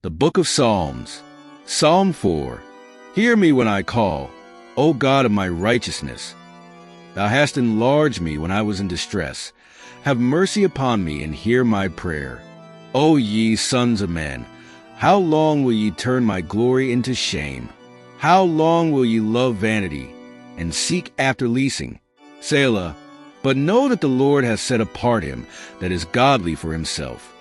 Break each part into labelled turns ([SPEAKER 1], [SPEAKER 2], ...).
[SPEAKER 1] The Book of Psalms, Psalm 4. Hear me when I call, O God of my righteousness. Thou hast enlarged me when I was in distress. Have mercy upon me and hear my prayer. O ye sons of men, how long will ye turn my glory into shame? How long will ye love vanity and seek after leasing? Selah. But know that the Lord has set apart him that is godly for himself.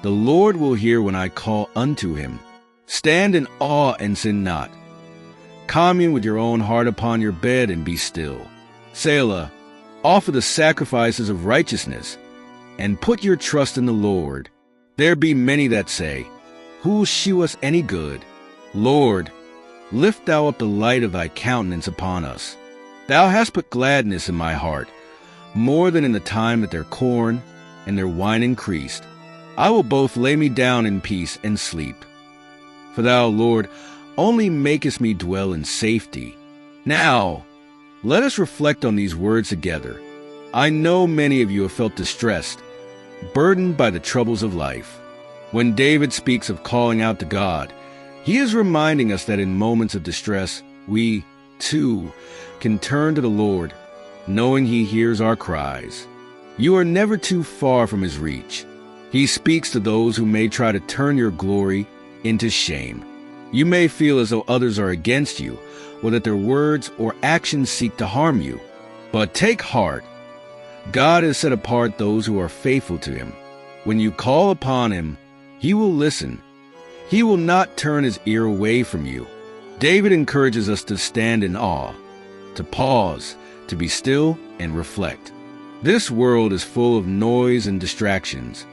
[SPEAKER 1] The Lord will hear when I call unto him. Stand in awe and sin not. Commune with your own heart upon your bed and be still. Selah. Offer the sacrifices of righteousness, and put your trust in the Lord. There be many that say, Who will shew us any good? Lord, lift thou up the light of thy countenance upon us. Thou hast put gladness in my heart, more than in the time that their corn and their wine increased. I will both lay me down in peace and sleep. For thou, Lord, only makest me dwell in safety. Now, let us reflect on these words together. I know many of you have felt distressed, burdened by the troubles of life. When David speaks of calling out to God, he is reminding us that in moments of distress, we, too, can turn to the Lord, knowing he hears our cries. You are never too far from his reach. He speaks to those who may try to turn your glory into shame. You may feel as though others are against you, or that their words or actions seek to harm you. But take heart. God has set apart those who are faithful to him. When you call upon him, he will listen. He will not turn his ear away from you. David encourages us to stand in awe, to pause, to be still and reflect. This world is full of noise and distractions,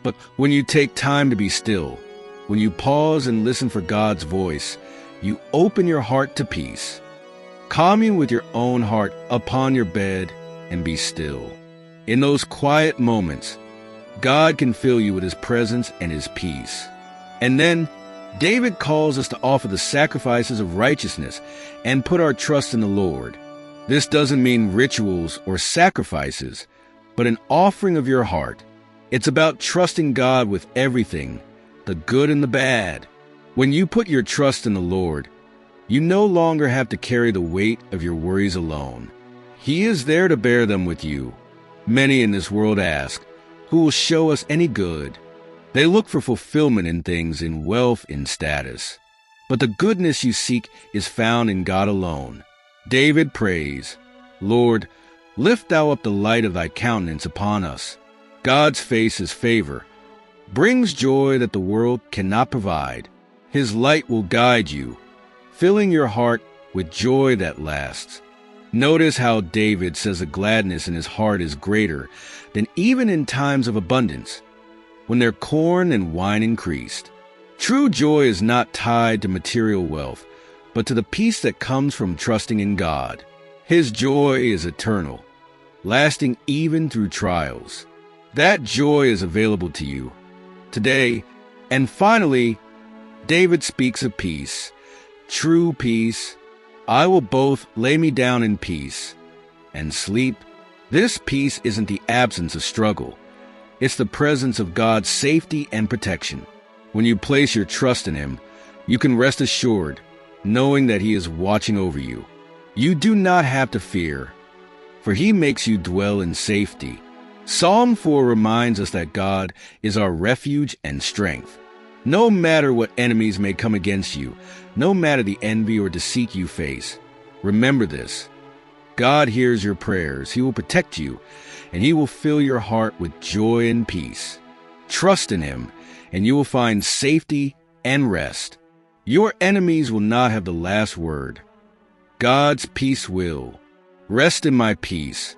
[SPEAKER 1] but when you take time to be still, when you pause and listen for God's voice, you open your heart to peace. Commune with your own heart upon your bed and be still. In those quiet moments, God can fill you with his presence and his peace. And then David calls us to offer the sacrifices of righteousness and put our trust in the Lord. This doesn't mean rituals or sacrifices, but an offering of your heart. It's about trusting God with everything, the good and the bad. When you put your trust in the Lord, you no longer have to carry the weight of your worries alone. He is there to bear them with you. Many in this world ask, Who will show us any good? They look for fulfillment in things, in wealth, in status. But the goodness you seek is found in God alone. David prays, Lord, lift thou up the light of thy countenance upon us. God's face is favor, brings joy that the world cannot provide. His light will guide you, filling your heart with joy that lasts. Notice how David says the gladness in his heart is greater than even in times of abundance, when their corn and wine increased. True joy is not tied to material wealth, but to the peace that comes from trusting in God. His joy is eternal, lasting even through trials. That joy is available to you today. And finally, David speaks of peace, true peace. I will both lay me down in peace and sleep. This peace isn't the absence of struggle. It's the presence of God's safety and protection. When you place your trust in him, you can rest assured, knowing that he is watching over you. You do not have to fear, for he makes you dwell in safety. Psalm 4 reminds us that God is our refuge and strength. No matter what enemies may come against you, no matter the envy or deceit you face, remember this. God hears your prayers. He will protect you, and he will fill your heart with joy and peace. Trust in him, and you will find safety and rest. Your enemies will not have the last word. God's peace will. Rest in my peace,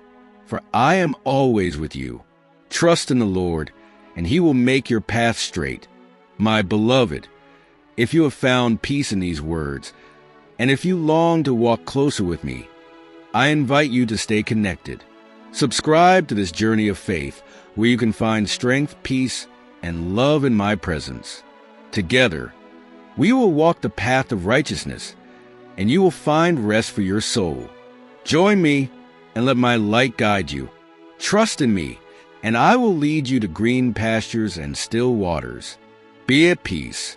[SPEAKER 1] for I am always with you. Trust in the Lord, and he will make your path straight. My beloved, if you have found peace in these words, and if you long to walk closer with me, I invite you to stay connected. Subscribe to this journey of faith, where you can find strength, peace, and love in my presence. Together, we will walk the path of righteousness, and you will find rest for your soul. Join me and let my light guide you. Trust in me, and I will lead you to green pastures and still waters. Be at peace,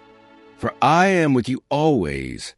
[SPEAKER 1] for I am with you always,